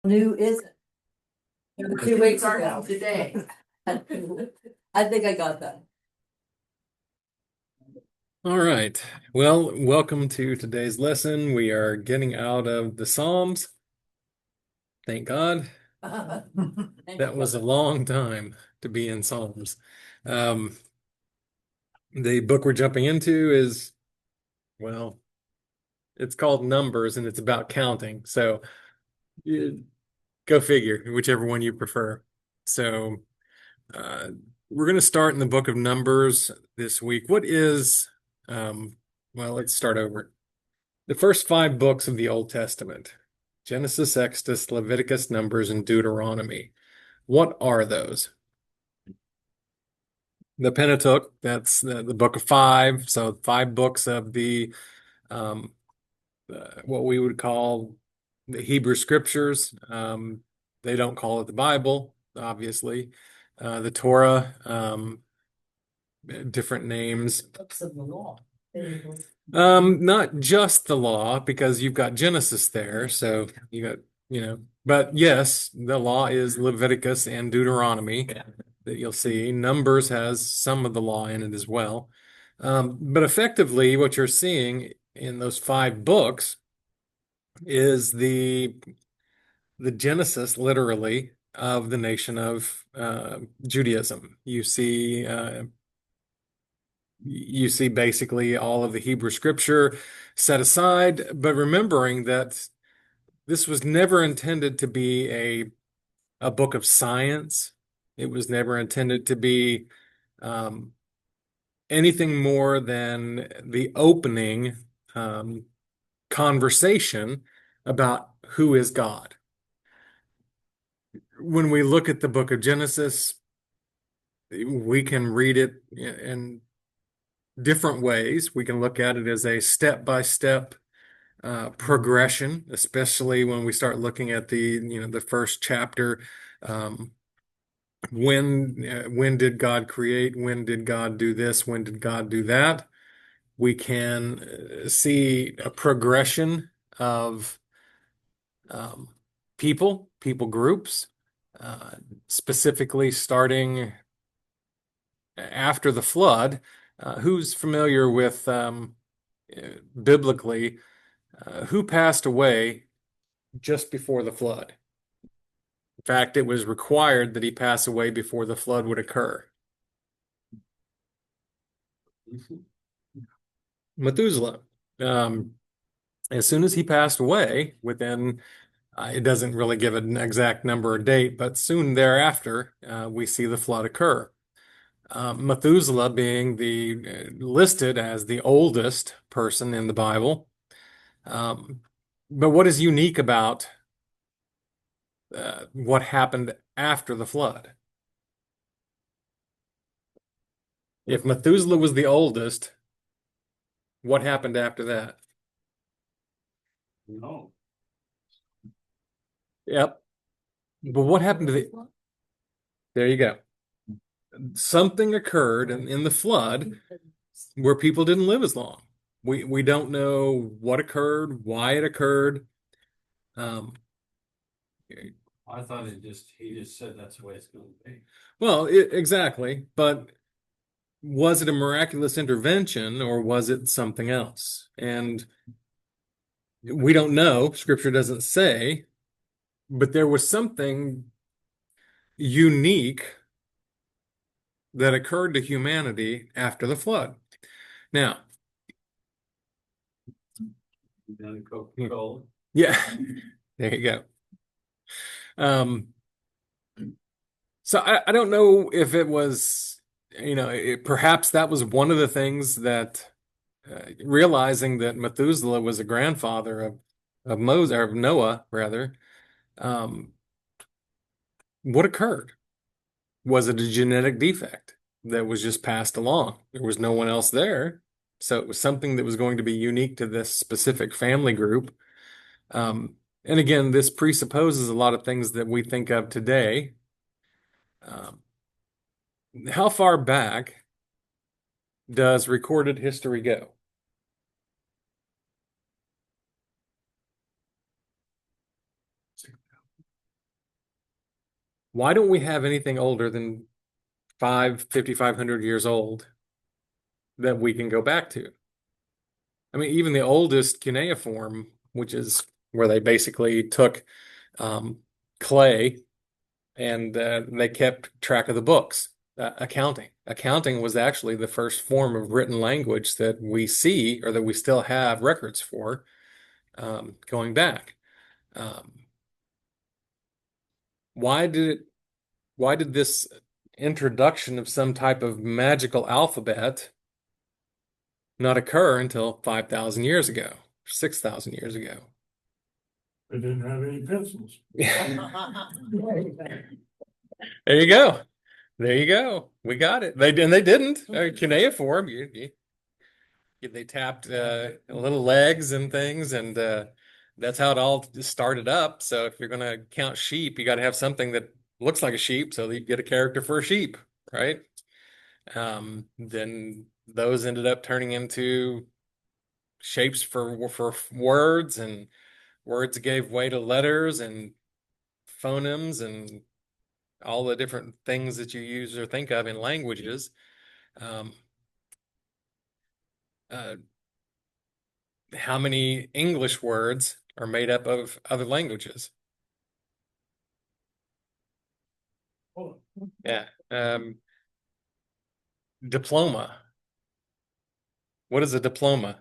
New isn't. 2 weeks Start ago. today. I think I got that. All right. Well, welcome to today's lesson. We are getting out of the Psalms. Thank God. That was a long time to be in Psalms. Um, the book we're jumping into is, well, it's called Numbers and it's about counting. So you, go figure, whichever one you prefer. So uh, we're going to start in the book of Numbers this week. Well, let's start over. The first 5 books of the Old Testament, Genesis, Exodus, Leviticus, Numbers, and Deuteronomy. What are those? The Pentateuch, that's the book of five. So 5 books of the um, what we would call the Hebrew Scriptures. They don't call it the Bible, obviously. The Torah, different names. Books of the law. Not just the law, because you've got Genesis there, so you got, but yes, the law is Leviticus and Deuteronomy that you'll see. Numbers has some of the law in it as well. But effectively, what you're seeing in those 5 books is the genesis, literally, of the nation of Judaism. You see basically all of the Hebrew scripture set aside, but remembering that this was never intended to be a book of science. It was never intended to be um, anything more than the opening conversation about who is God. When we look at the book of Genesis, we can read it in different ways. We can look at it as a step-by-step progression, especially when we start looking at the first chapter. Um, when did God create? When did God do this? When did God do that? We can see a progression of um, people groups, uh, specifically starting after the flood. Who's familiar with biblically who passed away just before the flood? In fact, it was required that he pass away before the flood would occur. Methuselah. Um, as soon as he passed away, within it doesn't really give an exact number or date, but soon thereafter, we see the flood occur. Methuselah being listed as the oldest person in the Bible. But what is unique about what happened after the flood? If Methuselah was the oldest, what happened after that? No. Yep. But what happened to there you go. Something occurred in the flood where people didn't live as long. We don't know what occurred, why it occurred. Um, I thought he just said that's the way it's going to be. well, exactly. But was it a miraculous intervention or was it something else? And we don't know. Scripture doesn't say, but there was something unique that occurred to humanity after the flood. Now, yeah, there you go. Um, so I don't know if it was, perhaps that was one of the things that realizing that Methuselah was a grandfather of Moses or of Noah, rather. Um, what occurred? Was it a genetic defect that was just passed along? There was no one else there. So it was something that was going to be unique to this specific family group. And again, this presupposes a lot of things that we think of today. Um, how far back does recorded history go? Why don't we have anything older than 5,500 years old that we can go back to? I mean, even the oldest cuneiform, which is where they basically took um, clay and they kept track of the books. Accounting. Accounting was actually the first form of written language that we see or that we still have records for going back. Um, why did it, why did this introduction of some type of magical alphabet not occur until 5,000 years ago, 6,000 years ago? They didn't have any pencils. There you go. There you go. We got it. They didn't. Cuneiform, they tapped little legs and things, and that's how it all started up. So if you're going to count sheep, you got to have something that looks like a sheep, so that you get a character for a sheep, right? Then those ended up turning into shapes for words, and words gave way to letters and phonemes and all the different things that you use or think of in languages. Um, uh, how many English words are made up of other languages? Yeah. Diploma. What is a diploma?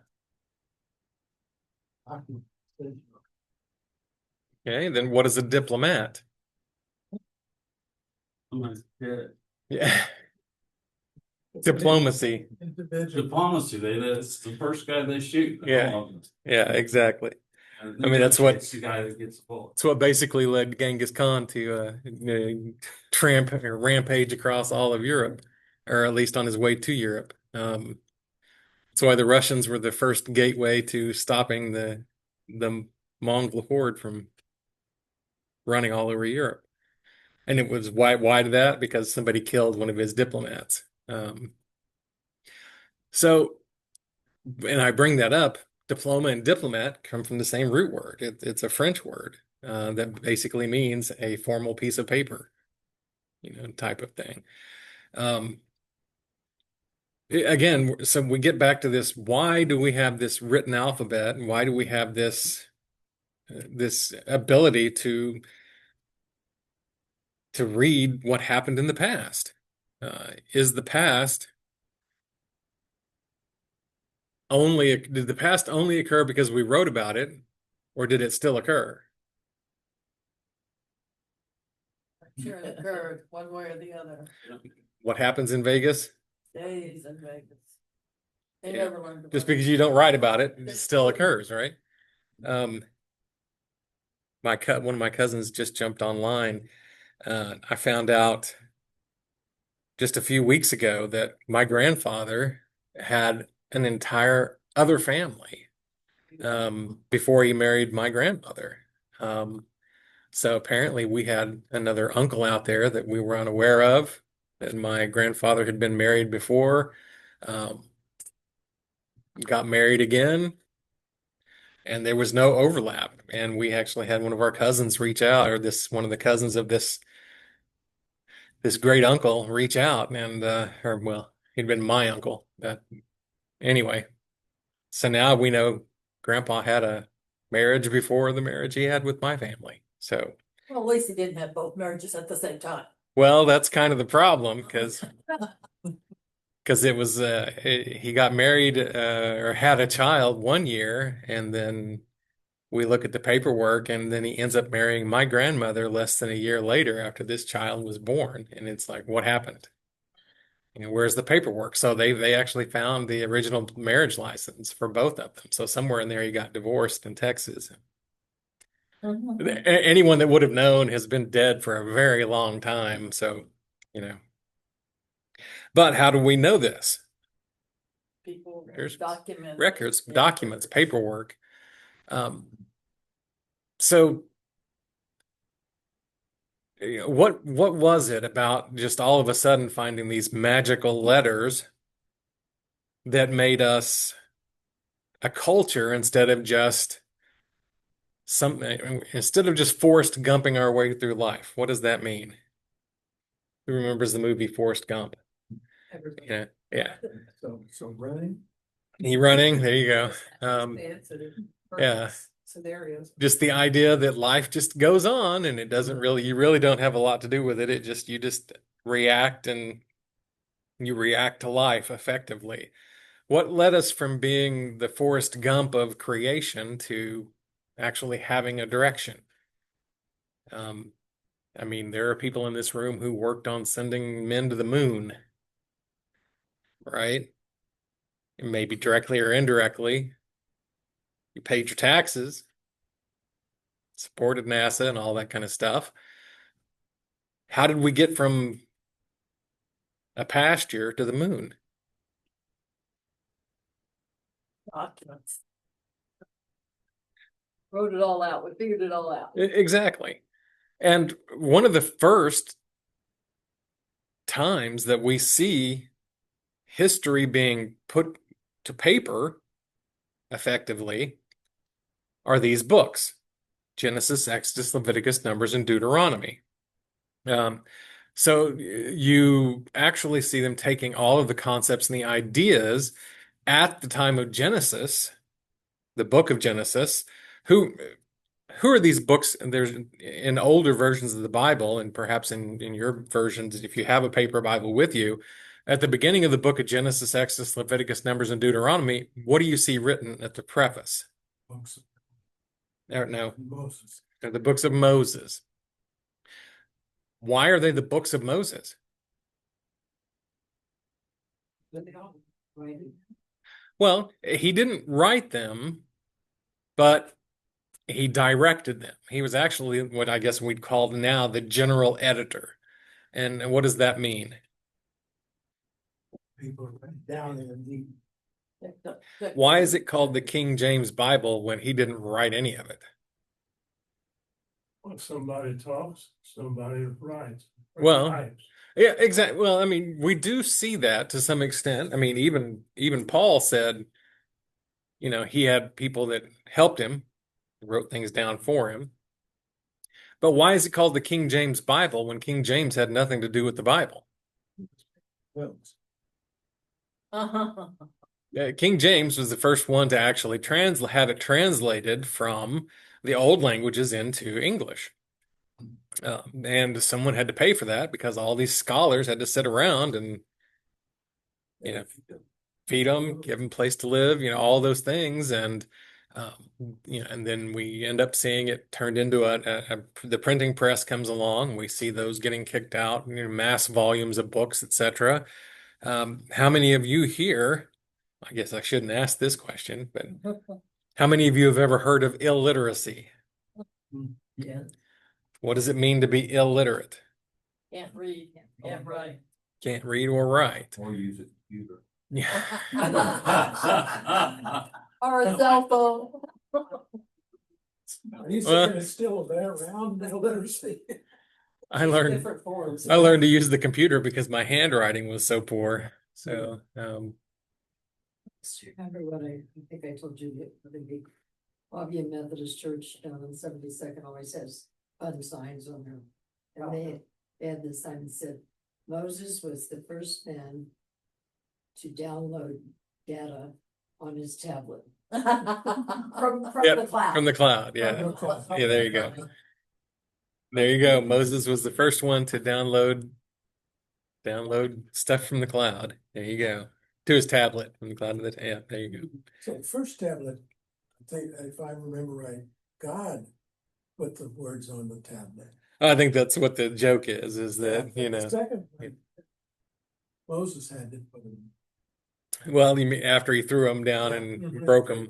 Okay, then what is a diplomat? Yeah. Diplomacy. Diplomacy, that's the first guy they shoot. Yeah. Yeah, exactly. And I mean, that's what the guy that gets the bullet. that's what basically led Genghis Khan to tramp or rampage across all of Europe, or at least on his way to Europe. That's why the Russians were the first gateway to stopping the Mongol horde from running all over Europe. And it was why did that? Because somebody killed one of his diplomats. So, and I bring that up, diploma and diplomat come from the same root word. It's a French word that basically means a formal piece of paper, type of thing. Um, Again, so we get back to this, why do we have this written alphabet? And why do we have this ability to read what happened in the past? Is the past did the past only occur because we wrote about it, or did it still occur? I'm sure it occurred one way or the other. What happens in Vegas? Days in Vegas. They Yeah. never learned. Just because you don't write about it, it still occurs, right? Um, one of my cousins just jumped online. I found out just a few weeks ago that my grandfather had an entire other family before he married my grandmother. Um, so apparently we had another uncle out there that we were unaware of, that my grandfather had been married before, um, got married again, and there was no overlap. And we actually had one of our cousins reach out, or one of the cousins of this great uncle reach out, and or well, he'd been my uncle. But anyway, so now we know Grandpa had a marriage before the marriage he had with my family. So, Well, at least he didn't have both marriages at the same time. well, that's kind of the problem because it was he got married or had a child one year, and then we look at the paperwork, and then he ends up marrying my grandmother less than a year later after this child was born, and it's like, what happened? Where's the paperwork? So they actually found the original marriage license for both of them. So somewhere in there, he got divorced in Texas. Anyone that would have known has been dead for a very long time. So, you know. But how do we know this? People There's document records, documents, paperwork. So what was it about just all of a sudden finding these magical letters that made us a culture instead of just forced gumping our way through life? What does that mean? Who remembers the movie Forrest Gump? Everybody. Yeah, yeah. So running. He running. There you go. Sensitive, Yeah. perfect Scenarios. Just the idea that life just goes on and it doesn't really, you really don't have a lot to do with it. You just react and you react to life effectively. What led us from being the Forrest Gump of creation to actually having a direction? Um, I mean, there are people in this room who worked on sending men to the moon, right? Maybe directly or indirectly. You paid your taxes, supported NASA and all that kind of stuff. How did we get from a pasture to the moon? Documents. Wrote it all out. We figured it all out. Exactly. And one of the first times that we see history being put to paper effectively are these books: Genesis, Exodus, Leviticus, Numbers, and Deuteronomy. Um, so you actually see them taking all of the concepts and the ideas at the time of Genesis, the book of Genesis. Who who are these books? And there's in older versions of the Bible, and perhaps in your versions, if you have a paper Bible with you, at the beginning of the book of Genesis, Exodus, Leviticus, Numbers, and Deuteronomy, what do you see written at the preface? Books No, of Moses. they're the books of Moses. Why are they the books of Moses? Well, he didn't write them, but he directed them. He was actually what I guess we'd call now the general editor. And what does that mean? People went down in the Why is it called the King James Bible when he didn't write any of it? Well, somebody talks, somebody writes. Well, Types. yeah, exactly. Well, I mean, we do see that to some extent. I mean, even Paul said, he had people that helped him, wrote things down for him. But why is it called the King James Bible when King James had nothing to do with the Bible? Well, King James was the first one to actually have it translated from the old languages into English. And someone had to pay for that because all these scholars had to sit around and, feed them, give them a place to live, all those things. And, and then we end up seeing it turned into the printing press comes along. We see those getting kicked out, mass volumes of books, etc. How many of you here, I guess I shouldn't ask this question, but how many of you have ever heard of illiteracy? Yeah. What does it mean to be illiterate? Can't read, can't write. Can't read or write. or use a computer. Yeah. Or a cell phone. Are you Well- saying it's still there around illiteracy? I learned Different forms. I learned to use the computer because my handwriting was so poor. So, Remember what I think I told you that the big Wesleyan Methodist Church down on 72nd always has fun signs on there. And they had this sign that said, Moses was the first man to download data on his tablet. From Yep, the cloud. from the cloud. Yeah. Yeah, there you go. There you go. Moses was the first one to download stuff from the cloud. There you go. To his tablet from the cloud to yeah, there you go. So the first tablet, I think, if I remember right, God put the words on the tablet. I think that's what the joke is that, The second one, Moses had to put them. well, you mean after he threw them down and Mhm. broke them,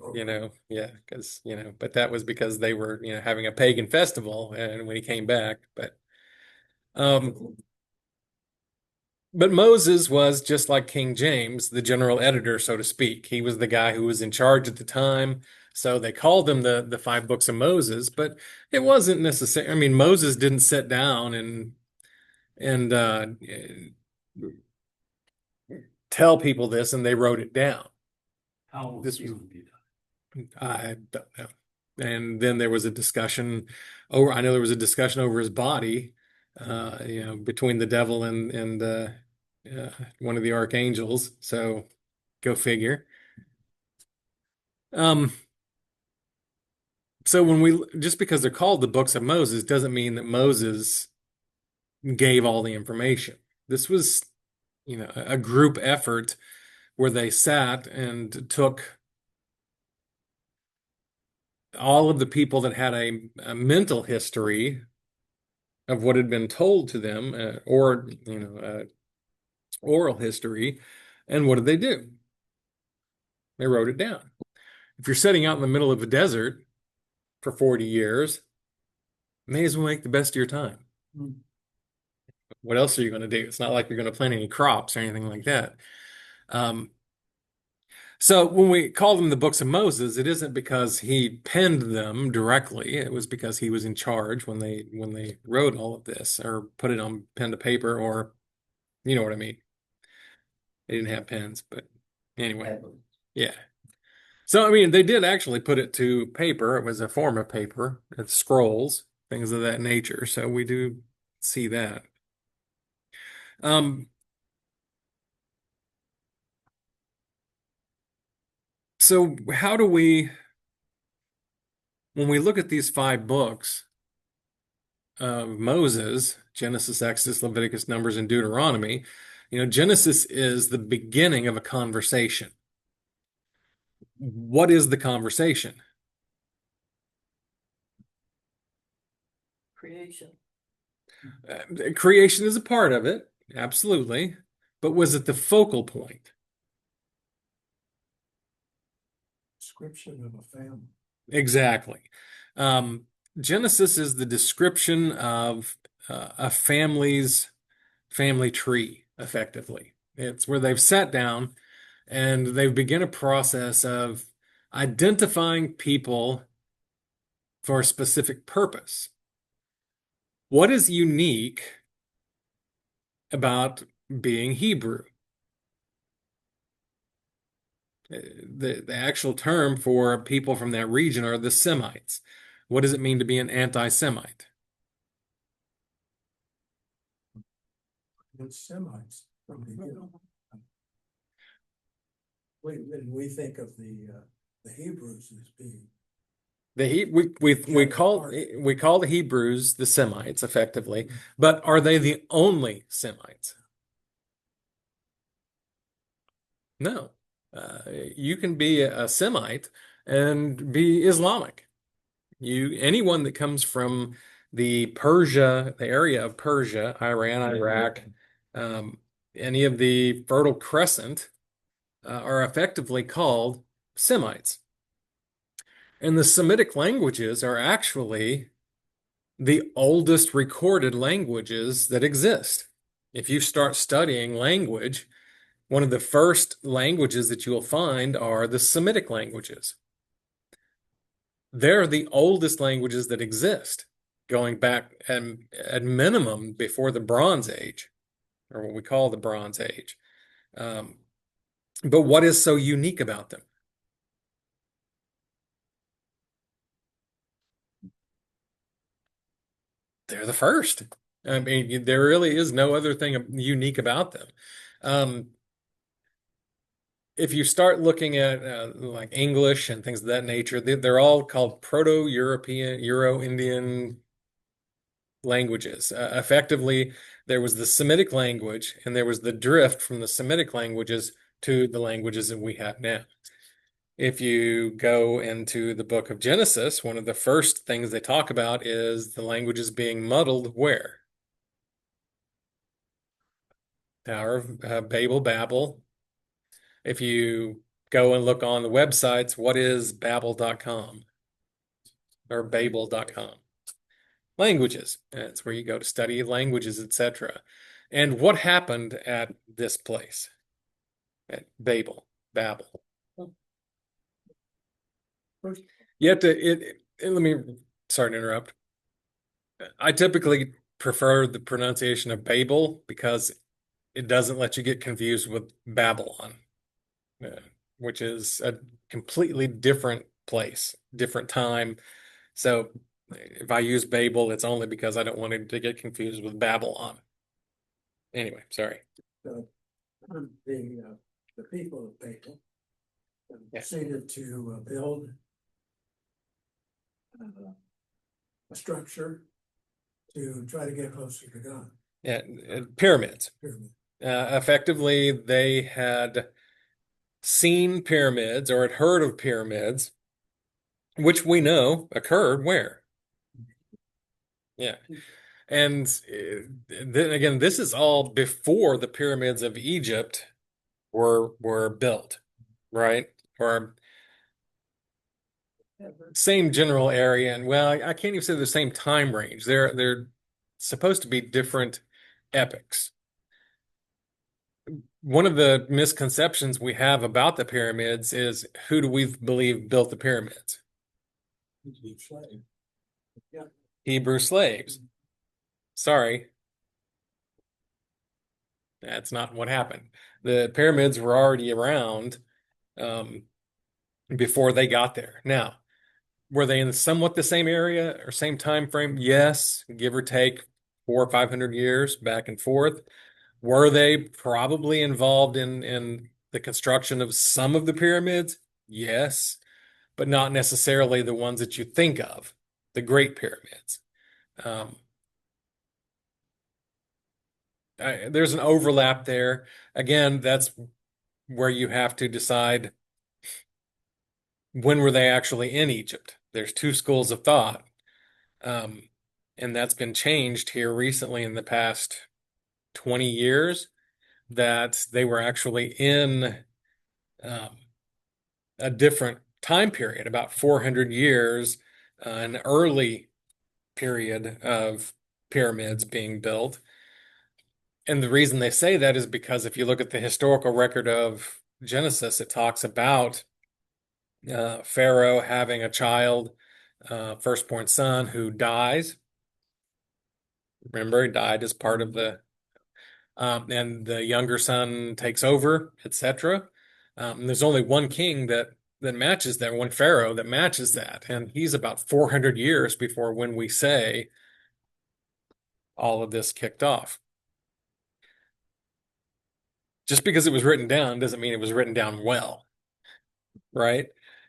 yeah, because, but that was because they were, having a pagan festival and when he came back, but Moses was just like King James, the general editor, so to speak. He was the guy who was in charge at the time. So they called him the five books of Moses, but it wasn't necessary. I mean, Moses didn't sit down and tell people this and they wrote it down. How This this was- would be done. I don't know. And then there was a discussion over, I know there was a discussion over his body between the devil and one of the archangels. So go figure. Um, so just because they're called the books of Moses doesn't mean that Moses gave all the information. This was, a group effort where they sat and took all of the people that had a mental history of what had been told to them, or oral history, and what did they do? They wrote it down. If you're setting out in the middle of a desert for 40 years, may as well make the best of your time. Mm. What else are you going to do? It's not like you're going to plant any crops or anything like that. So when we call them the books of Moses, it isn't because he penned them directly. It was because he was in charge when they wrote all of this or put it on pen to paper, or you know what I mean. They didn't have pens, but anyway, yeah. So I mean, they did actually put it to paper. It was a form of paper, it's scrolls, things of that nature. So we do see that. Um, so how do we, when we look at these 5 books of Moses, Genesis, Exodus, Leviticus, Numbers, and Deuteronomy, Genesis is the beginning of a conversation. What is the conversation? Creation. Creation is a part of it, absolutely. But was it the focal point? Description of a family. Exactly. Um, Genesis is the description of a family's family tree, effectively. It's where they've sat down and they've begun a process of identifying people for a specific purpose. What is unique about being Hebrew? The actual term for people from that region are the Semites. What does it mean to be an anti-Semite? It's Semites from the, we think of the Hebrews as being. We call the Hebrews the Semites, effectively, but are they the only Semites? No. You can be a Semite and be Islamic. Anyone that comes from the area of Persia, Iran, Iraq, um, any of the Fertile Crescent, are effectively called Semites. And the Semitic languages are actually the oldest recorded languages that exist. If you start studying language, one of the first languages that you will find are the Semitic languages. They're the oldest languages that exist, going back at minimum before the Bronze Age, or what we call the Bronze Age. But what is so unique about them? They're the first. I mean, there really is no other thing unique about them. If you start looking at like English and things of that nature, they're all called Proto-European, Euro-Indian languages. Effectively, there was the Semitic language, and there was the drift from the Semitic languages to the languages that we have now. If you go into the book of Genesis, one of the first things they talk about is the languages being muddled where? Tower of Babel. If you go and look on the websites, what is Babel.com or Babel.com? Languages. That's where you go to study languages, etc. And what happened at this place? At Babel. First, You have to, sorry to interrupt. I typically prefer the pronunciation of Babel because it doesn't let you get confused with Babylon, which is a completely different place, different time. So if I use Babel, it's only because I don't want it to get confused with Babylon. Anyway, sorry. The, the people of Bethel Yeah. proceeded to build a structure to try to get closer to God. Yeah, pyramids. Pyramid. Effectively, they had seen pyramids or had heard of pyramids, which we know occurred where? Yeah. And then again, this is all before the pyramids of Egypt were built, right? Or same general area, and well, I can't even say the same time range. They're supposed to be different epics. One of the misconceptions we have about the pyramids is who do we believe built the pyramids? Yeah. Hebrew slaves. Sorry. That's not what happened. The pyramids were already around before they got there. Now, were they in somewhat the same area or same time frame? Yes, give or take 400 or 500 years back and forth. Were they probably involved in the construction of some of the pyramids? Yes, but not necessarily the ones that you think of, the Great Pyramids. There's an overlap there. Again, that's where you have to decide when were they actually in Egypt. There's two schools of thought. And that's been changed here recently in the past 20 years that they were actually in a different time period, about 400 years, an early period of pyramids being built. And the reason they say that is because if you look at the historical record of Genesis, it talks about Pharaoh having a child, firstborn son, who dies. Remember, he died as part of the, and the younger son takes over, etc. There's only one king that matches that, one pharaoh that matches that, and he's about 400 years before when we say all of this kicked off. Just because it was written down doesn't mean it was written down well, right?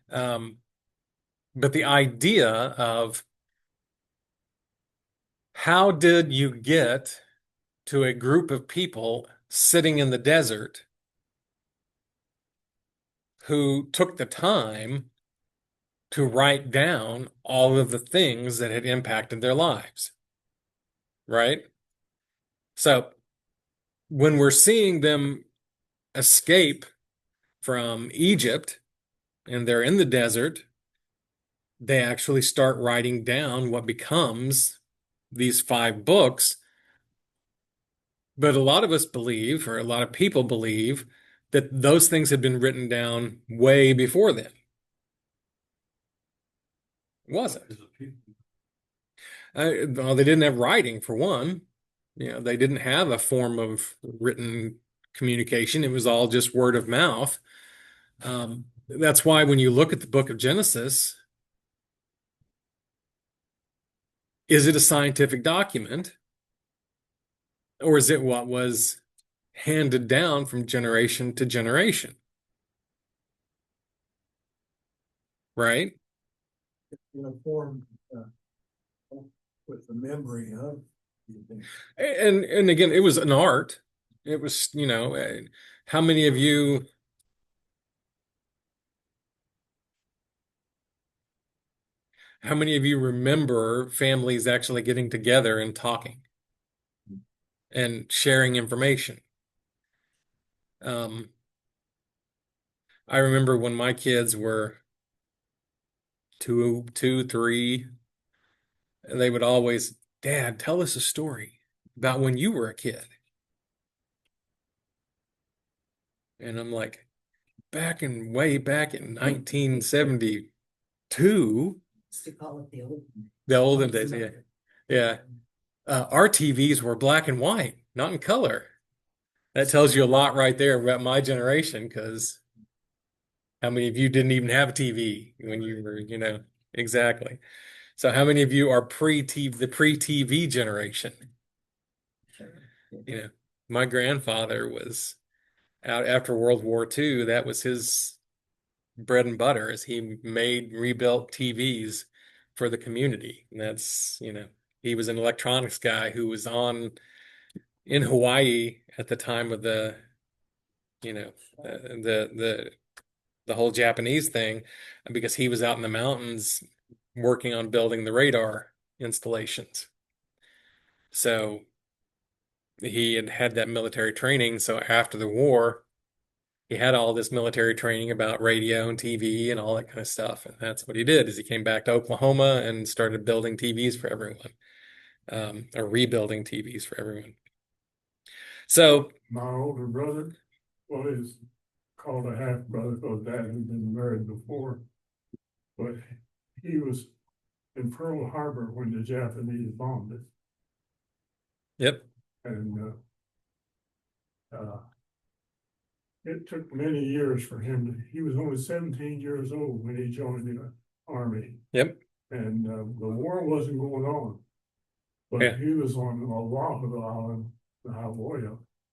But the idea of how did you get to a group of people sitting in the desert who took the time to write down all of the things that had impacted their lives, right? So when we're seeing them escape from Egypt and they're in the desert, they actually start writing down what becomes these 5 books. But a lot of us believe, or a lot of people believe, that those things had been written down way before then. It wasn't. Well, they didn't have writing for one. They didn't have a form of written communication. It was all just word of mouth. That's why when you look at the book of Genesis, is it a scientific document? Or is it what was handed down from generation to generation? Right? Formed with the memory of these things. And again, it was an art. It was, how many of you remember families actually getting together and talking and sharing information? I remember when my kids were 2, 3, they would always, Dad, tell us a story about when you were a kid. And I'm like, way back in 1972, To call it the old. the olden days, yeah. Yeah. Our TVs were black and white, not in color. That tells you a lot right there about my generation, because how many of you didn't even have a TV when you were, exactly. So how many of you are the pre-TV generation? You know, my grandfather was out after World War II. That was his bread and butter, is he made rebuilt TVs for the community. And that's, he was an electronics guy who was in Hawaii at the time of the the whole Japanese thing, because he was out in the mountains working on building the radar installations. So he had had that military training. So after the war, he had all this military training about radio and TV and all that kind of stuff. And that's what he did, is he came back to Oklahoma and started building TVs for everyone, or rebuilding TVs for everyone. So my older brother, well, he's called a half brother because dad had been married before. But he was in Pearl Harbor when the Japanese bombed it. yep. And it took many years for him he was only 17 years old when he joined the army. Yep. And the war wasn't going on. But Yeah. he was on Oahu Island, the Hawaii.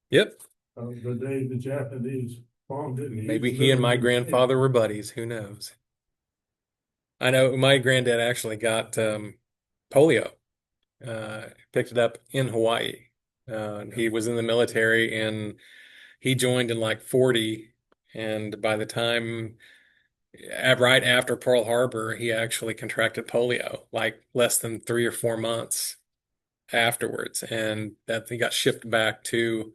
Yep. The day the Japanese bombed it. Maybe he and my grandfather were buddies. Who knows? I know my granddad actually got polio. Picked it up in Hawaii. He was in the military, and he joined in like 40. And by the time, right after Pearl Harbor, he actually contracted polio, like less than 3 or 4 months afterwards. And that he got shipped back to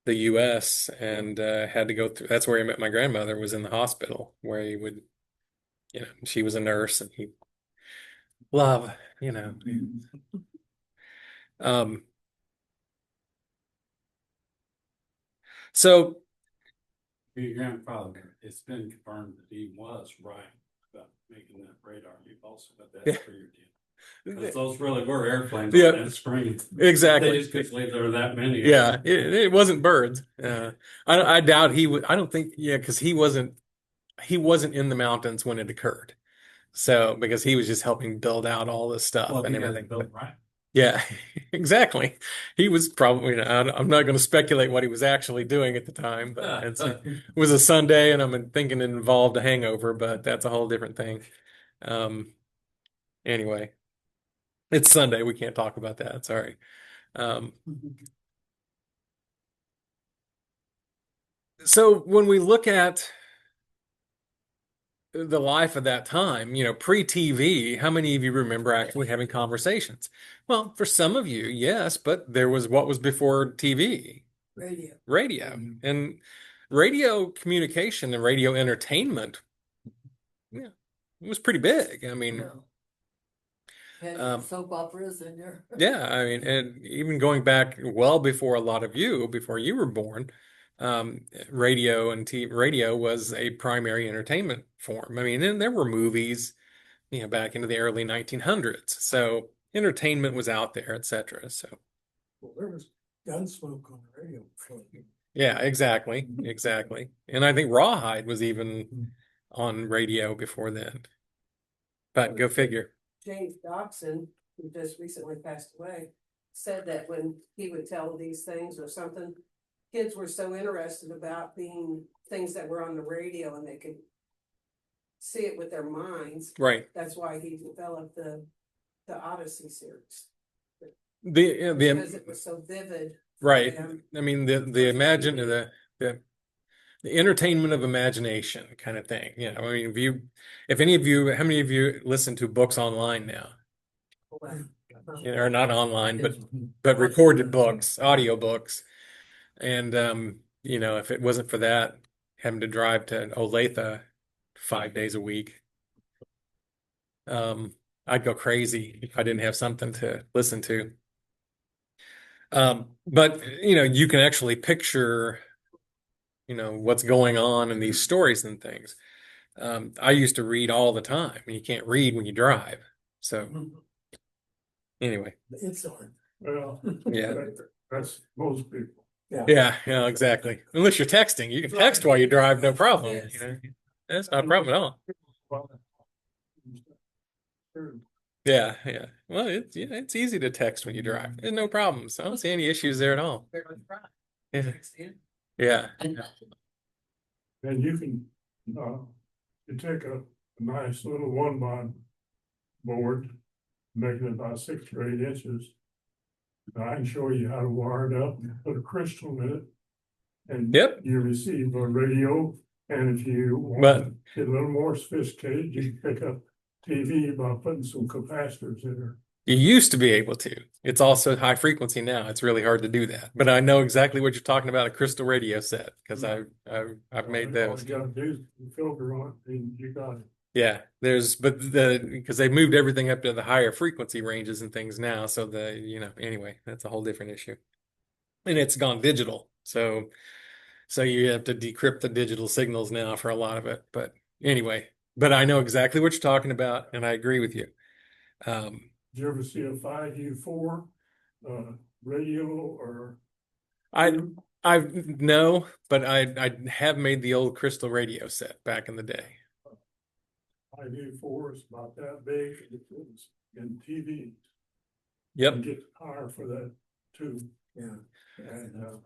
the US and had to go through. That's where he met my grandmother, was in the hospital, where he would, she was a nurse, and he love, so Your grandfather, it's been confirmed that he was right about making that radar. You've also got that Yeah. for your deal. Because those really were airplanes Yeah. on that screen. Exactly. They just couldn't believe there were that many. Yeah, it wasn't birds. I doubt he would. I don't think, yeah, because he wasn't in the mountains when it occurred. So because he was just helping build out all this stuff Well, and he got everything. it built right. Yeah, exactly. He was probably, I'm not going to speculate what he was actually doing at the time, but it was a Sunday, and I'm thinking it involved a hangover, but that's a whole different thing. Anyway, it's Sunday. We can't talk about that. Sorry. So when we look at the life of that time, pre-TV, how many of you remember actually having conversations? Well, for some of you, yes, but there was what was before TV? Radio. And radio communication and radio entertainment, yeah, it was pretty big. I mean, Had soap operas in there. yeah, I mean, and even going back well before a lot of you, before you were born, radio and radio was a primary entertainment form. I mean, and there were movies, back into the early 1900s. So entertainment was out there, etc. So Well, there was Gunsmoke on the radio. yeah, exactly. And I think Rawhide was even on radio before then. But go figure. James Dobson, who just recently passed away, said that when he would tell these things or something, kids were so interested about being things that were on the radio and they could see it with their minds. Right. That's why he developed the Odyssey series. Because it was so vivid. Right. Yeah. I mean, the entertainment of imagination kind of thing. I mean, if any of you, how many of you listen to books online now? Or not online, but recorded books, audio books. And, if it wasn't for that, having to drive to Olathe 5 days a week, I'd go crazy if I didn't have something to listen to. But, you can actually picture, what's going on in these stories and things. I used to read all the time, and you can't read when you drive. So anyway. It's hard. Well, Yeah. That's most people. Yeah, exactly. Unless you're texting. You can text while you drive, no problem. Yes. That's not a problem at all. Yeah, yeah. Well, it's easy to text when you drive. There's no problems. I don't see any issues there at all. Yeah. Yeah. And you can, you take a nice little one by board, making it about 6 or 8 inches. I can show you how to wire it up, put a crystal in it. And Yep. you receive a radio, and if you want But to get a little more sophisticated, you can pick up TV by putting some capacitors in there. you used to be able to. It's also high frequency now. It's really hard to do that. But I know exactly what you're talking about, a crystal radio set, because I've made All those. you gotta do is filter on it, and you got it. Yeah, because they've moved everything up to the higher frequency ranges and things now. So anyway, that's a whole different issue. And it's gone digital. So you have to decrypt the digital signals now for a lot of it. But anyway, but I know exactly what you're talking about, and I agree with you. Did you ever see a 5U4 radio or? I no, but I have made the old crystal radio set back in the day. 5U4 is about that big, it was in TV. Yep. You get higher for that too. Yeah. And,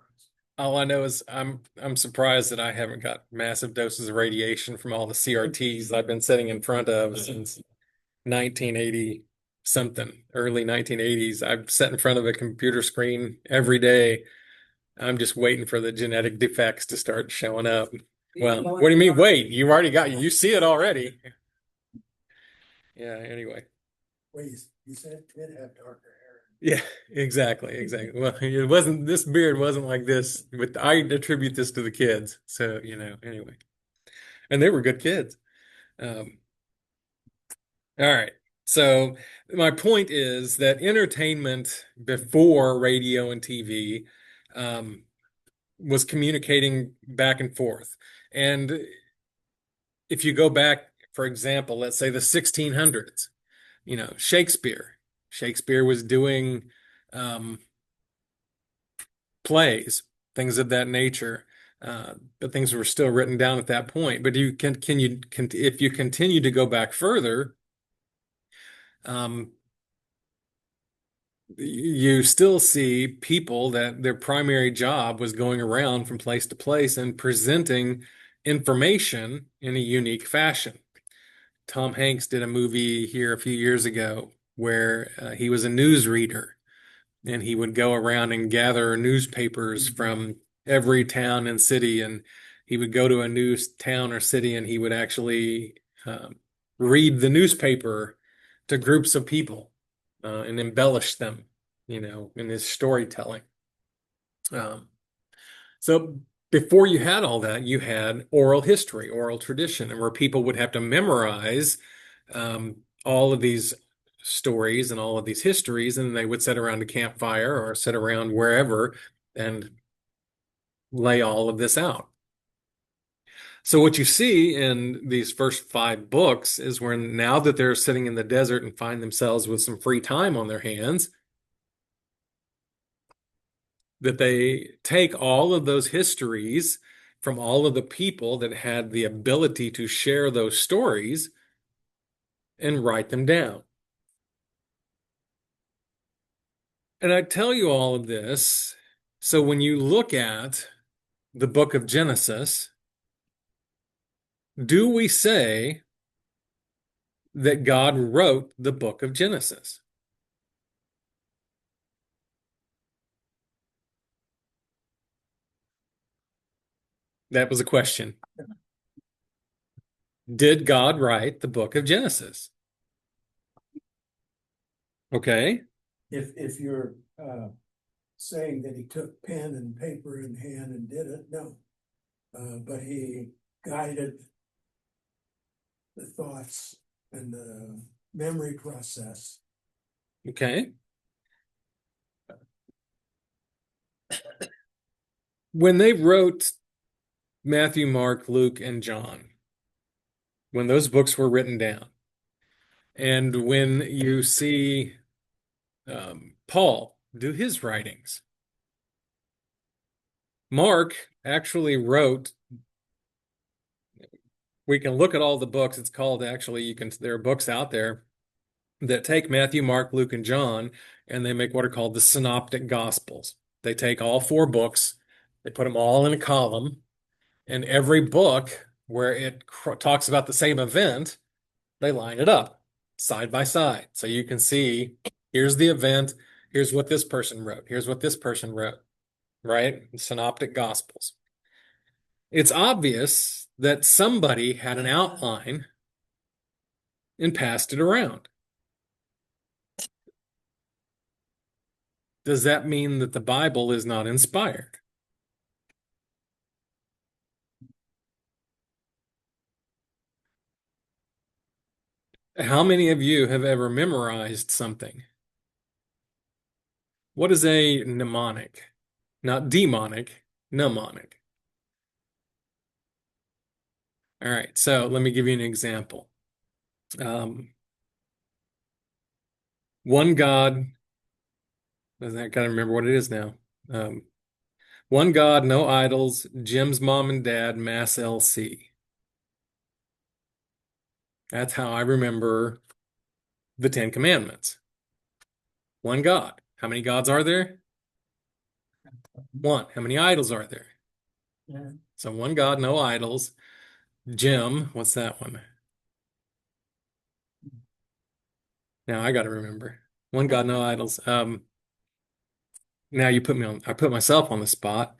All I know is I'm surprised that I haven't got massive doses of radiation from all the CRTs I've been sitting in front of since 1980 something, early 1980s. I've sat in front of a computer screen every day. I'm just waiting for the genetic defects to start showing up. Well, what do you mean wait? You see it already. Yeah, anyway. Well, you said it did have darker hair. Yeah, exactly. Well, this beard wasn't like this, but I attribute this to the kids. So, anyway. And they were good kids. All right. So my point is that entertainment before radio and TV was communicating back and forth. And if you go back, for example, let's say the 1600s, Shakespeare was doing plays, things of that nature. But things were still written down at that point. But if you continue to go back further, you still see people that their primary job was going around from place to place and presenting information in a unique fashion. Tom Hanks did a movie here a few years ago where he was a newsreader, and he would go around and gather newspapers from every town and city, and he would go to a new town or city, and he would actually read the newspaper to groups of people and embellish them, in his storytelling. So before you had all that, you had oral history, oral tradition, and where people would have to memorize all of these stories and all of these histories, and they would sit around a campfire or sit around wherever and lay all of this out. So what you see in these first 5 books is when now that they're sitting in the desert and find themselves with some free time on their hands, that they take all of those histories from all of the people that had the ability to share those stories and write them down. And I tell you all of this, so when you look at the book of Genesis, do we say that God wrote the book of Genesis? That was a question. Did God write the book of Genesis? Okay. If you're saying that he took pen and paper in hand and did it, no. But he guided the thoughts and the memory process. Okay. When they wrote Matthew, Mark, Luke, and John, when those books were written down, and when you see Paul do his writings, Mark actually wrote. We can look at all the books. It's called, actually, there are books out there that take Matthew, Mark, Luke, and John, and they make what are called the synoptic gospels. They take all four books, they put them all in a column, and every book where it talks about the same event, they line it up side by side. So you can see, here's the event, here's what this person wrote, here's what this person wrote, right? Synoptic gospels. It's obvious that somebody had an outline and passed it around. Does that mean that the Bible is not inspired? How many of you have ever memorized something? What is a mnemonic? Not demonic, mnemonic. All right, so let me give you an example. One God, I gotta remember what it is now. One God, no idols, Jim's mom and dad, Mass LC. That's how I remember the Ten Commandments. One God. How many gods are there? One. How many idols are there? Yeah. So one God, no idols. Jim, what's that one? Now I got to remember. One God, no idols. Now you put me on, I put myself on the spot.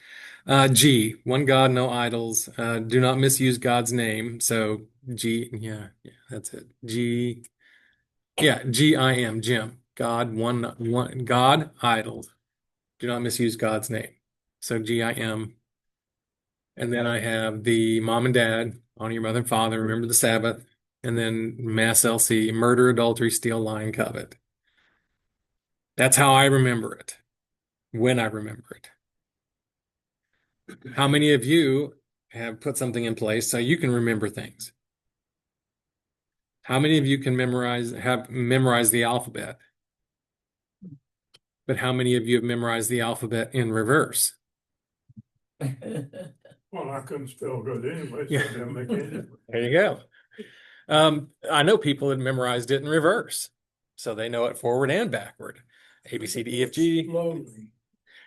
G, one God, no idols. Do not misuse God's name. So G, yeah, that's it. G, yeah, G-I-M, Jim. God, one, God, idols. Do not misuse God's name. So G-I-M. And then I have the mom and dad, honor your mother and father, remember the Sabbath. And then Mass LC, murder, adultery, steal, lie, and covet. That's how I remember it, when I remember it. How many of you have put something in place so you can remember things? How many of you can have memorized the alphabet? But how many of you have memorized the alphabet in reverse? Well, I couldn't spell good anyway, so Yeah. it didn't make any difference. There you go. I know people that memorized it in reverse, so they know it forward and backward. A, B, C, D, E, F, G. Slowly.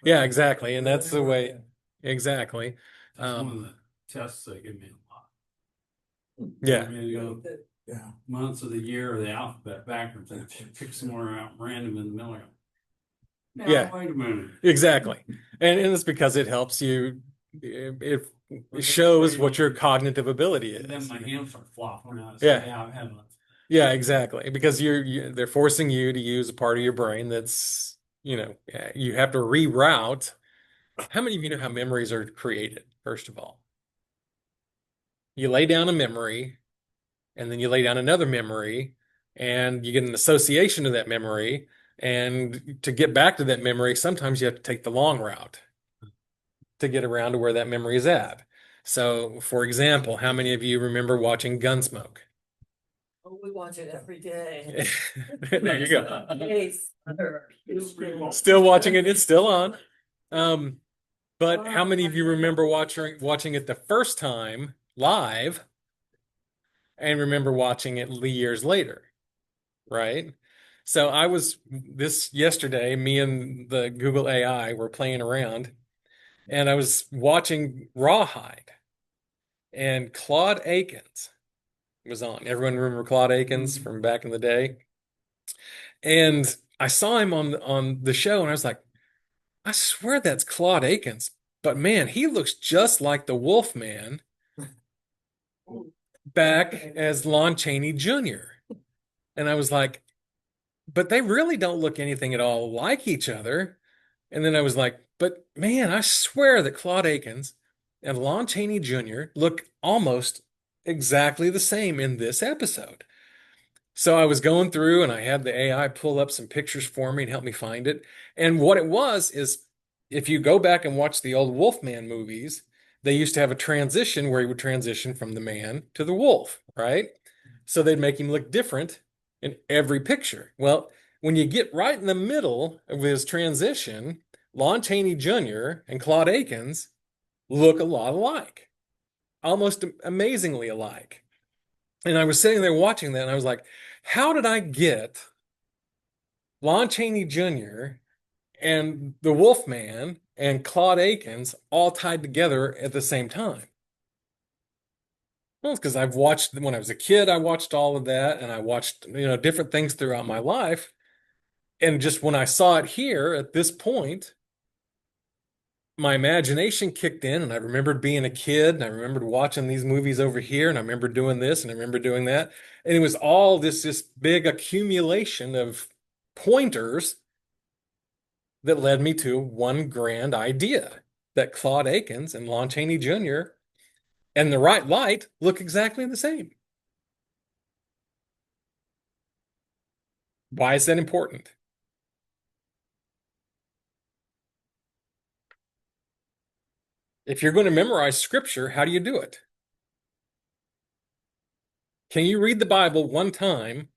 Yeah, exactly. And that's the way, exactly. That's one of the tests they give me a lot. Yeah. I mean, you go Yeah. months of the year or the alphabet backwards and pick somewhere out random in the middle. Now, Yeah. wait a minute. Exactly. And it's because it helps you, it shows what your cognitive ability And then is. my hands are flopping out. Yeah. Yeah, I haven't. Yeah, exactly. Because they're forcing you to use a part of your brain that's, you have to reroute. How many of you know how memories are created, first of all? You lay down a memory, and then you lay down another memory, and you get an association of that memory. And to get back to that memory, sometimes you have to take the long route to get around to where that memory is at. So, for example, how many of you remember watching Gunsmoke? Oh, we watch it every day. There you go. Yes. Still watching it. It's still on. But how many of you remember watching it the first time live and remember watching it years later, right? So this yesterday, me and the Google AI were playing around, and I was watching Rawhide, and Claude Akins was on. Everyone remember Claude Akins from back in the day? And I saw him on the show, and I was like, I swear that's Claude Akins, but man, he looks just like the Wolfman back as Lon Chaney Jr. And I was like, but they really don't look anything at all like each other. And then I was like, but man, I swear that Claude Akins and Lon Chaney Jr. look almost exactly the same in this episode. So I was going through and I had the AI pull up some pictures for me and help me find it. And what it was is if you go back and watch the old Wolfman movies, they used to have a transition where he would transition from the man to the wolf, right? So they'd make him look different in every picture. Well, when you get right in the middle of his transition, Lon Chaney Jr. and Claude Akins look a lot alike, almost amazingly alike. And I was sitting there watching that and I was like, how did I get Lon Chaney Jr. and the Wolfman and Claude Akins all tied together at the same time? Well, it's because I've watched when I was a kid, I watched all of that, and I watched, different things throughout my life. And just when I saw it here at this point, my imagination kicked in, and I remembered being a kid, and I remembered watching these movies over here, and I remember doing this, and I remember doing that. And it was all this big accumulation of pointers that led me to one grand idea that Claude Akins and Lon Chaney Jr. and the right light look exactly the same. Why is that important? If you're going to memorize scripture, how do you do it? Can you read the Bible one time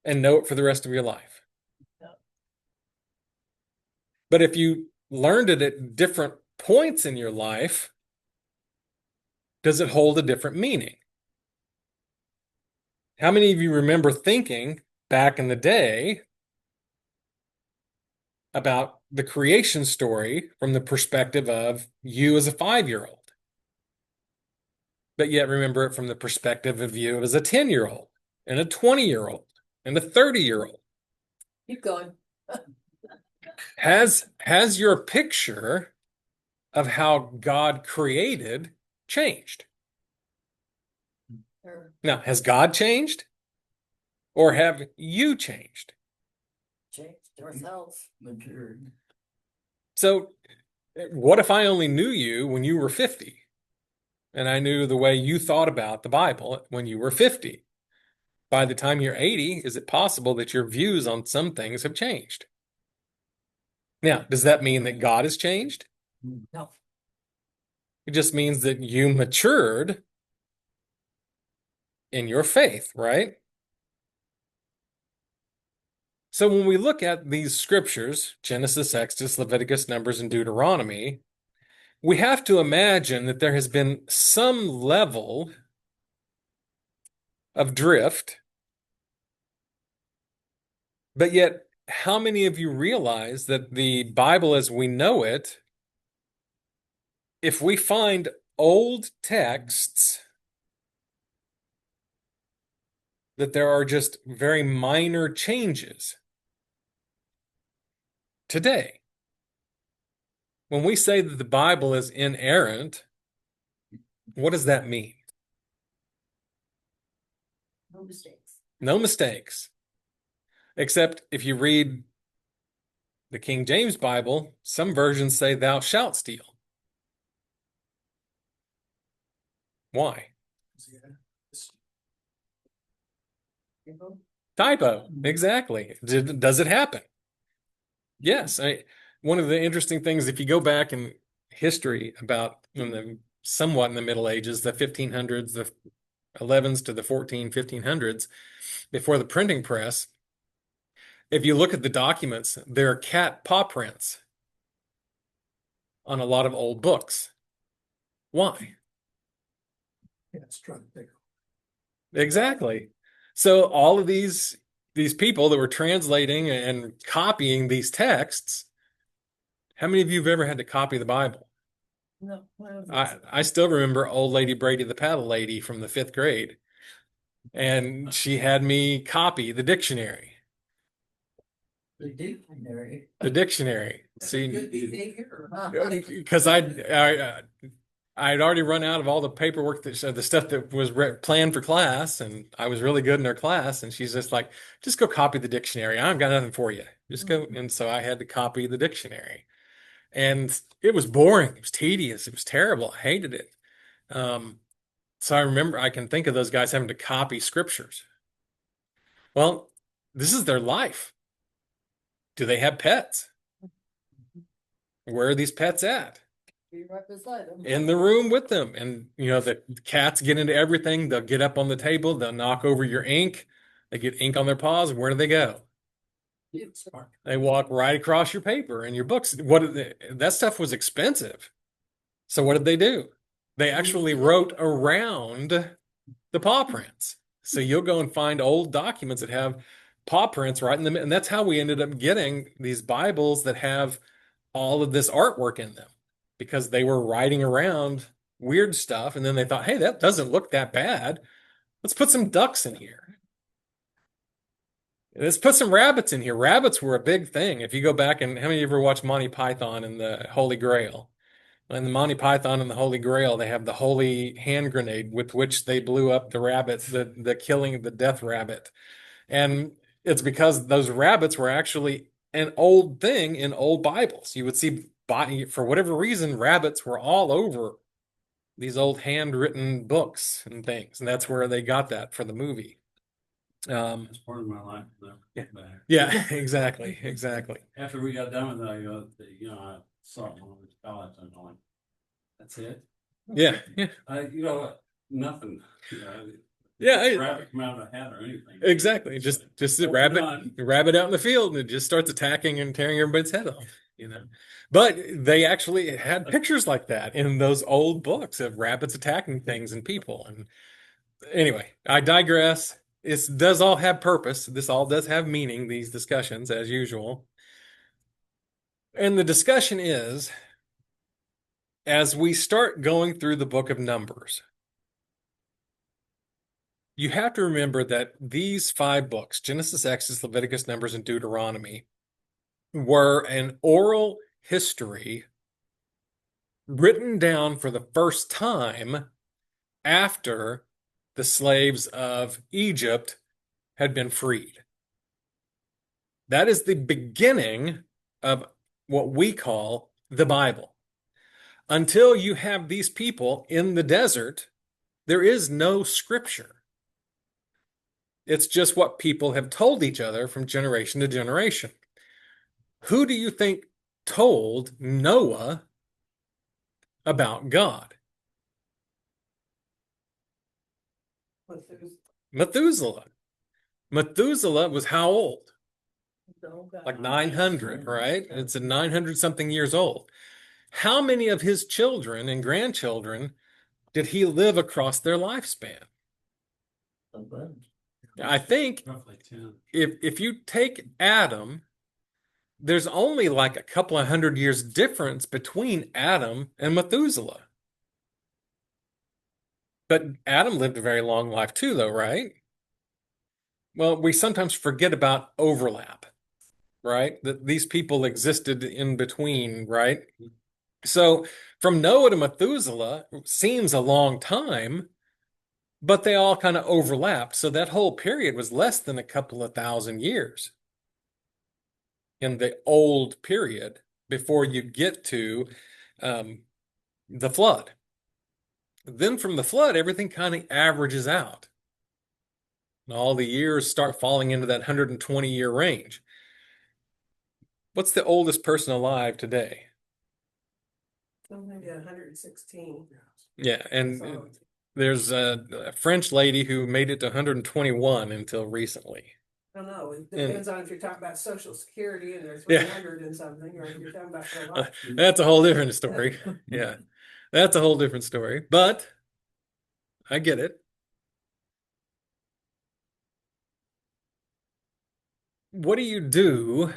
and know it for the rest of your life? No. But if you learned it at different points in your life, does it hold a different meaning? How many of you remember thinking back in the day about the creation story from the perspective of you as a 5-year-old, but yet remember it from the perspective of you as a 10-year-old and a 20-year-old and a 30-year-old? Keep going. Has your picture of how God created changed? Or Now, has God changed? Or have you changed? changed ourselves. Matured. So, what if I only knew you when you were 50? And I knew the way you thought about the Bible when you were 50. By the time you're 80, is it possible that your views on some things have changed? Now, does that mean that God has changed? No. It just means that you matured in your faith, right? So when we look at these scriptures, Genesis, Exodus, Leviticus, Numbers, and Deuteronomy, we have to imagine that there has been some level of drift. But yet, how many of you realize that the Bible as we know it, if we find old texts, that there are just very minor changes today? When we say that the Bible is inerrant, what does that mean? No mistakes. No mistakes. Except if you read the King James Bible, some versions say thou shalt steal. Why? Typo. Exactly. Does it happen? Yes. One of the interesting things, if you go back in history about somewhat in the Middle Ages, the 1500s, the 11s to the 1500s, before the printing press, if you look at the documents, there are cat paw prints on a lot of old books. Why? Yeah, it's trying to think. Exactly. So all of these people that were translating and copying these texts, how many of you have ever had to copy the Bible? No. I still remember old lady Brady the paddle lady from the 5th grade, and she had me copy the dictionary. The dictionary. The dictionary. See, Good behavior. because I'd already run out of all the paperwork the stuff that was planned for class, and I was really good in her class. And she's just like, just go copy the dictionary. I've got nothing for you. Just go. And so I had to copy the dictionary, and it was boring. It was tedious. It was terrible. I hated it. So I can think of those guys having to copy scriptures. Well, this is their life. Do they have pets? Where are these pets at? Be right beside them. In the room with them. And the cats get into everything. They'll get up on the table, they'll knock over your ink, they get ink on their paws. Where do they go? They walk right across your paper and your books. That stuff was expensive. So what did they do? They actually wrote around the paw prints. So you'll go and find old documents that have paw prints right in the, and that's how we ended up getting these Bibles that have all of this artwork in them, because they were writing around weird stuff, and then they thought, hey, that doesn't look that bad. Let's put some ducks in here. Let's put some rabbits in here. Rabbits were a big thing. If you go back, and how many of you ever watched Monty Python and the Holy Grail? In the Monty Python and the Holy Grail, they have the holy hand grenade with which they blew up the rabbits, the killing of the death rabbit. And it's because those rabbits were actually an old thing in old Bibles. You would see, for whatever reason, rabbits were all over these old handwritten books and things. And that's where they got that for the movie. It's part of my life. Yeah. Back. Yeah, exactly. Exactly. After we got done with that, I saw it on the college and I'm like, that's it. Yeah. Yeah. Nothing. Yeah. Rabbit come out of a hat or anything. Exactly. Just a Done. rabbit out in the field, and it just starts attacking and tearing everybody's head off, But they actually had pictures like that in those old books of rabbits attacking things and people. And anyway, I digress. It does all have purpose. This all does have meaning, these discussions, as usual. And the discussion is, as we start going through the book of Numbers, you have to remember that these 5 books, Genesis, Exodus, Leviticus, Numbers, and Deuteronomy, were an oral history written down for the first time after the slaves of Egypt had been freed. That is the beginning of what we call the Bible. Until you have these people in the desert, there is no scripture. It's just what people have told each other from generation to generation. Who do you think told Noah about God? Methuselah. Methuselah was how old? Like 900, right? It's a 900 something years old. How many of his children and grandchildren did he live across their lifespan? I think Roughly 10. if you take Adam, there's only like a couple of 100 years difference between Adam and Methuselah. But Adam lived a very long life too, though, right? Well, we sometimes forget about overlap, right? That these people existed in between, right? So from Noah to Methuselah seems a long time, but they all kind of overlapped. So that whole period was less than a couple of thousand years in the old period before you get to the flood. Then from the flood, everything kind of averages out. And all the years start falling into that 120-year range. What's the oldest person alive today? Maybe 116. Yeah, and So, there's a French lady who made it to 121 until recently. I don't know, it depends on if you're talking about social security and there's Yeah. 300 and something, or if you're talking about their life. That's a whole different story. Yeah, that's a whole different story. But I get it. What do you do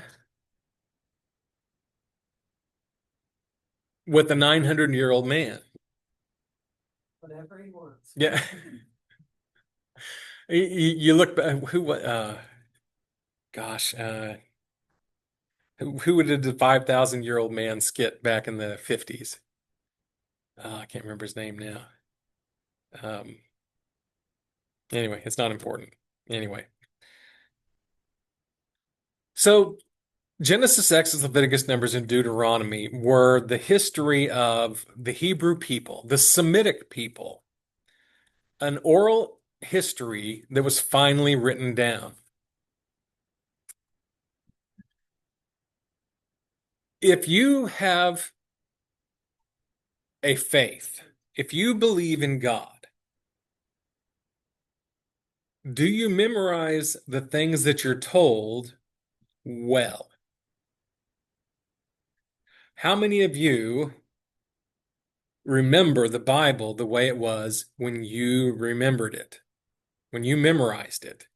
with a 900-year-old man? Whatever he wants. Yeah. You look back, gosh, who did the 5,000-year-old man skit back in the 50s? I can't remember his name now. Anyway, it's not important. Anyway. So Genesis, Exodus, Leviticus, Numbers, and Deuteronomy were the history of the Hebrew people, the Semitic people, an oral history that was finally written down. If you have a faith, if you believe in God, do you memorize the things that you're told well? How many of you remember the Bible the way it was when you remembered it, when you memorized it?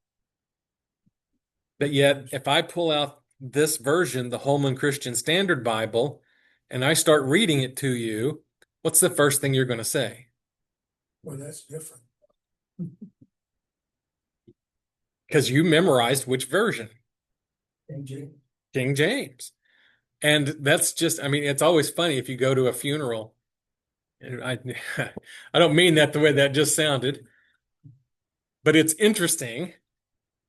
But yet, if I pull out this version, the Holman Christian Standard Bible, and I start reading it to you, what's the first thing you're going to say? Well, that's different. Because you memorized which version? AJ. King James. And that's just, I mean, it's always funny if you go to a funeral. And I don't mean that the way that just sounded, but it's interesting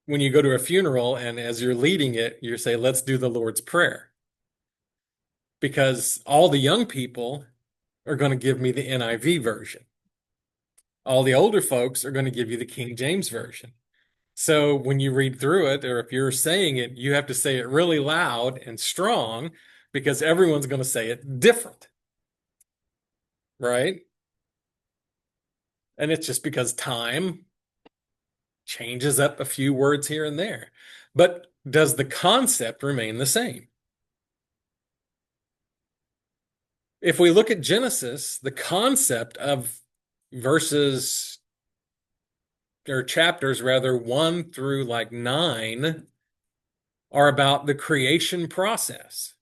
when you go to a funeral and as you're leading it, you say, let's do the Lord's Prayer. Because all the young people are going to give me the NIV version. All the older folks are going to give you the King James version. So when you read through it, or if you're saying it, you have to say it really loud and strong because everyone's going to say it different. Right? And it's just because time changes up a few words here and there. But does the concept remain the same? If we look at Genesis, the concept of verses or chapters rather 1 through like 9 are about the creation process.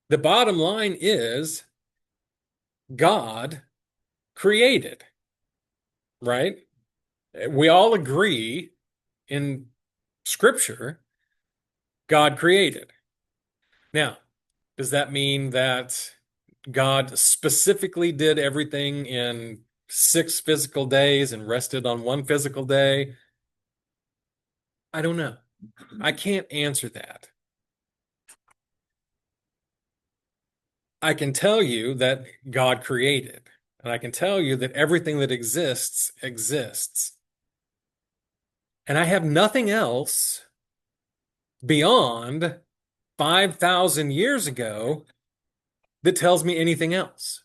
The bottom line is God created, right? We all agree in Scripture, God created. Now, does that mean that God specifically did everything in 6 physical days and rested on 1 physical day? I don't know. I can't answer that. I can tell you that God created, and I can tell you that everything that exists exists. And I have nothing else beyond 5,000 years ago that tells me anything else.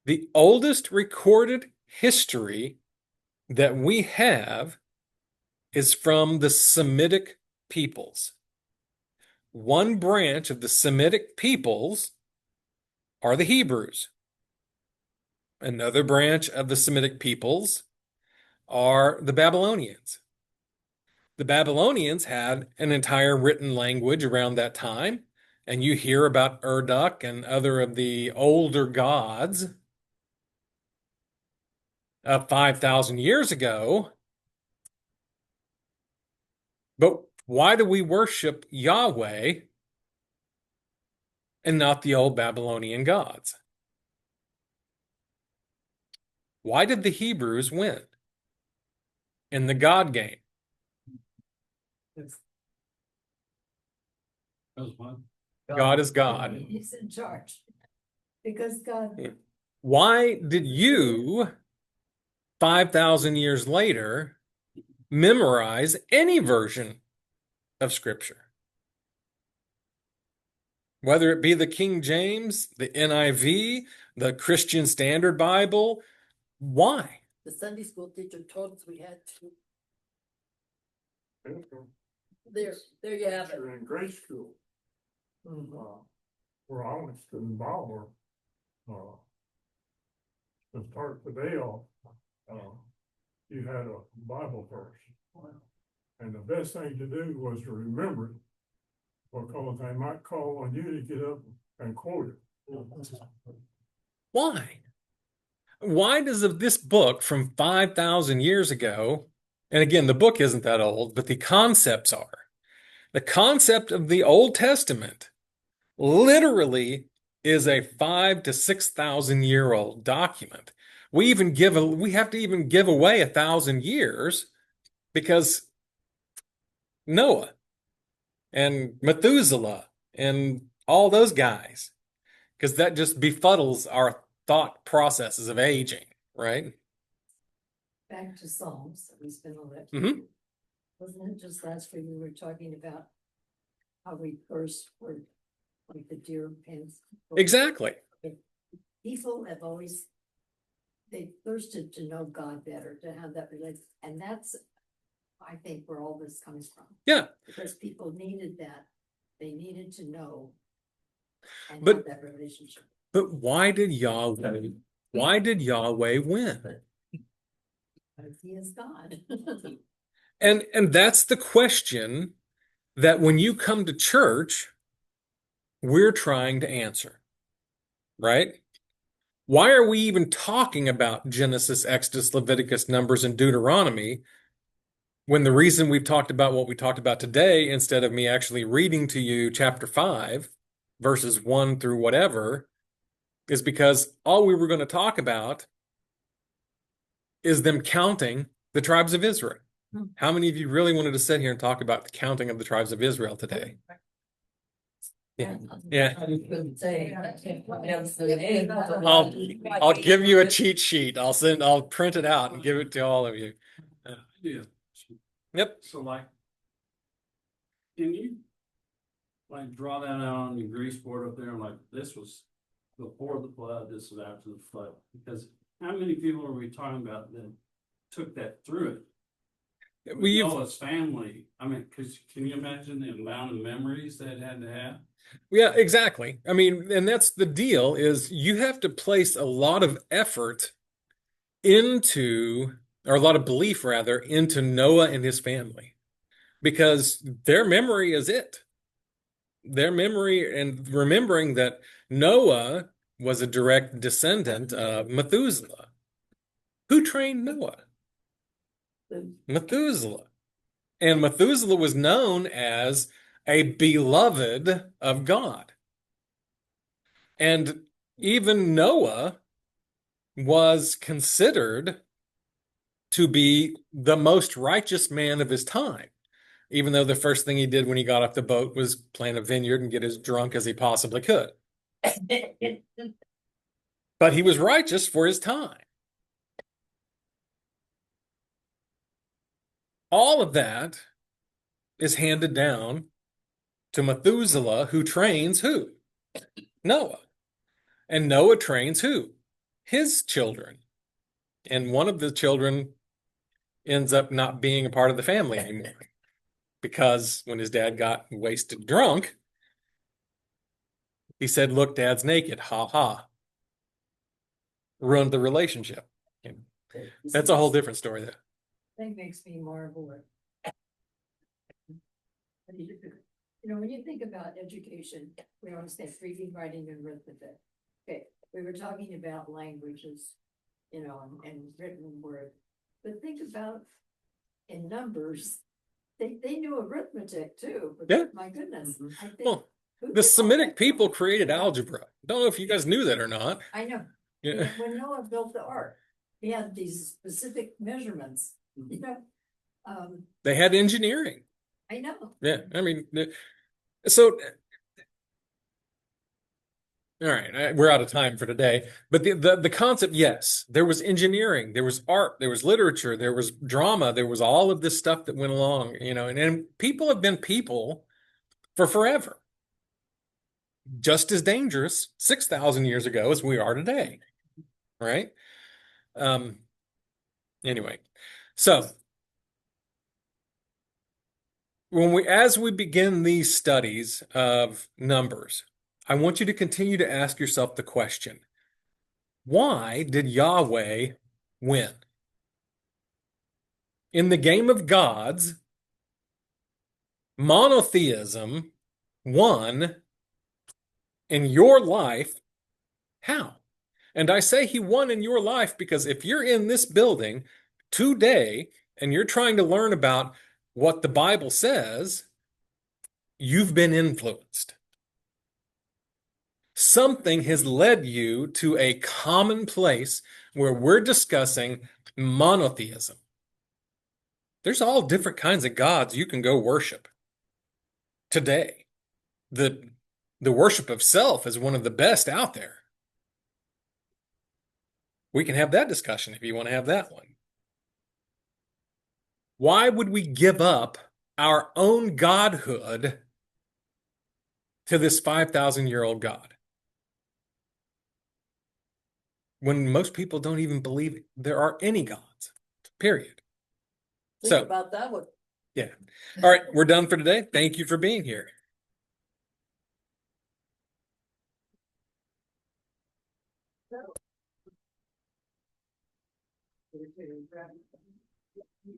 The oldest recorded history that we have is from the Semitic peoples. One branch of the Semitic peoples are the Hebrews. Another branch of the Semitic peoples are the Babylonians. The Babylonians had an entire written language around that time, and you hear about Urduk and other of the older gods of 5,000 years ago. But why do we worship Yahweh and not the old Babylonian gods? Why did the Hebrews win in the God game? That was one. God is God. He's in charge. Because God, Why did you, 5,000 years later, memorize any version of Scripture? Whether it be the King James, the NIV, the Christian Standard Bible, why? the Sunday school teacher told us we had to. There you have it. You're in grade school, where I went to in Baltimore, to start the day off, you had a Bible verse. And the best thing to do was to remember it, because they might call on you to get up and quote it. Why? Why does this book from 5,000 years ago, and again, the book isn't that old, but the concepts are. The concept of the Old Testament literally is a 5,000 to 6,000 year old document. We have to even give away 1,000 years because Noah and Methuseleh and all those guys, because that just befuddles our thought processes of aging, right? Back to Psalms, that we spent all that. Mhm. Wasn't it just last week we were talking about how we first were like the deer pants? Exactly. People have always, they thirsted to know God better, to have that relationship, and that's, I think, where all this comes from. Yeah. Because people needed that, they needed to know and But- have that relationship. But why did Yahweh win? He is God. And that's the question that when you come to church, we're trying to answer, right? Why are we even talking about Genesis, Exodus, Leviticus, Numbers, and Deuteronomy when the reason we've talked about what we talked about today, instead of me actually reading to you chapter 5, verses 1 through whatever, is because all we were going to talk about is them counting the tribes of Israel. How many of you really wanted to sit here and talk about the counting of the tribes of Israel today? Yeah. Yeah. I'll give you a cheat sheet. I'll print it out and give it to all of you. Yeah. Yep. So like, can you like draw that out on your grease board up there? Like this was before the flood, this was after the flood. Because how many people are we talking about that took that through it? With Noah's family. I mean, can you imagine the amount of memories they had to have? Yeah, exactly. I mean, and that's the deal is you have to place a lot of effort into, or a lot of belief rather, into Noah and his family because their memory is it. Their memory and remembering that Noah was a direct descendant of Methuselah. Who trained Noah? Methuselah. And Methuselah was known as a beloved of God. And even Noah was considered to be the most righteous man of his time, even though the first thing he did when he got off the boat was plant a vineyard and get as drunk as he possibly could. But he was righteous for his time. All of that is handed down to Methuselah, who trains who? Noah. And Noah trains who? His children. And one of the children ends up not being a part of the family anymore. Because when his dad got wasted drunk, he said, "Look, Dad's naked." Ha ha. Ruined the relationship. That's a whole different story, though. That makes me marvel at. You know, when you think about education, we always say reading, writing, and arithmetic. Okay, we were talking about languages, you know, and written word. But think about in numbers, they knew arithmetic too. But Yeah. my goodness, I think. Well, who the did all Semitic that? people created algebra. Don't know if you guys knew that or not. I know. Yeah. When Noah built the ark, he had these specific measurements, you know. They had engineering. I know. Yeah. I mean, so, all right, we're out of time for today. But the concept, yes, there was engineering, there was art, there was literature, there was drama, there was all of this stuff that went along, you know, and people have been people for forever. Just as dangerous 6,000 years ago as we are today, right? Anyway, so as we begin these studies of numbers, I want you to continue to ask yourself the question, why did Yahweh win? In the game of gods, monotheism won in your life. How? And I say he won in your life because if you're in this building today and you're trying to learn about what the Bible says, you've been influenced. Something has led you to a common place where we're discussing monotheism. There's all different kinds of gods you can go worship today. The worship of self is one of the best out there. We can have that discussion if you want to have that one. Why would we give up our own godhood to this 5,000-year-old God? When most people don't even believe there are any gods, period. Think about that one. Yeah. All right, we're done for today. Thank you for being here. No.